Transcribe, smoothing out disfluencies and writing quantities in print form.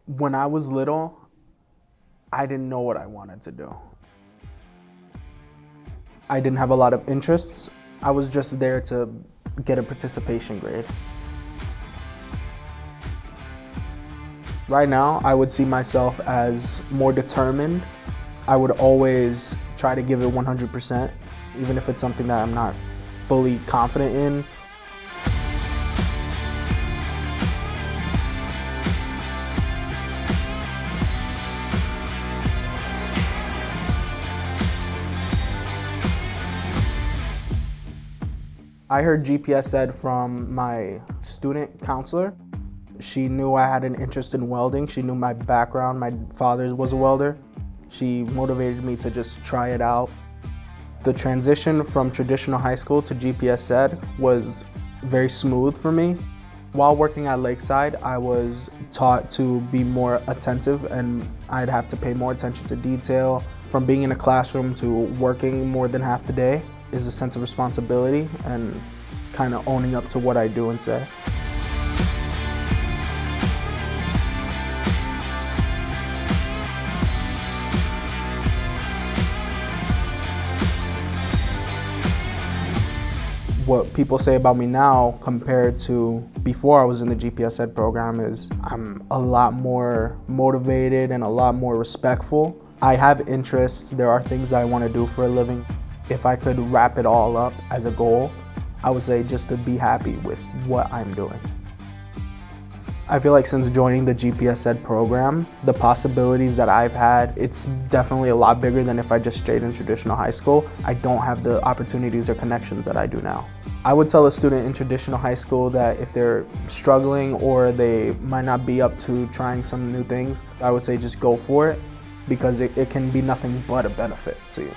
When I was little, I didn't know what I wanted to do. I didn't have a lot of interests. I was just there to get a participation grade. Right now, I would see myself as more determined. I would always try to give it 100%, even if it's something that I'm not fully confident in. I heard GPS Ed from my student counselor. She knew I had an interest in welding. She knew my background. My father was a welder. She motivated me to just try it out. The transition from traditional high school to GPS Ed was very smooth for me. While working at Lakeside, I was taught to be more attentive and I'd have to pay more attention to detail. From being in a classroom to working more than half the day is a sense of responsibility and kind of owning up to what I do and say. What people say about me now compared to before I was in the GPS Ed program is I'm a lot more motivated and a lot more respectful. I have interests, there are things that I want to do for a living. If I could wrap it all up as a goal, I would say just to be happy with what I'm doing. I feel like since joining the GPS Ed program, the possibilities that I've had, it's definitely a lot bigger than if I just stayed in traditional high school. I don't have the opportunities or connections that I do now. I would tell a student in traditional high school that if they're struggling or they might not be up to trying some new things, I would say just go for it because it can be nothing but a benefit to you.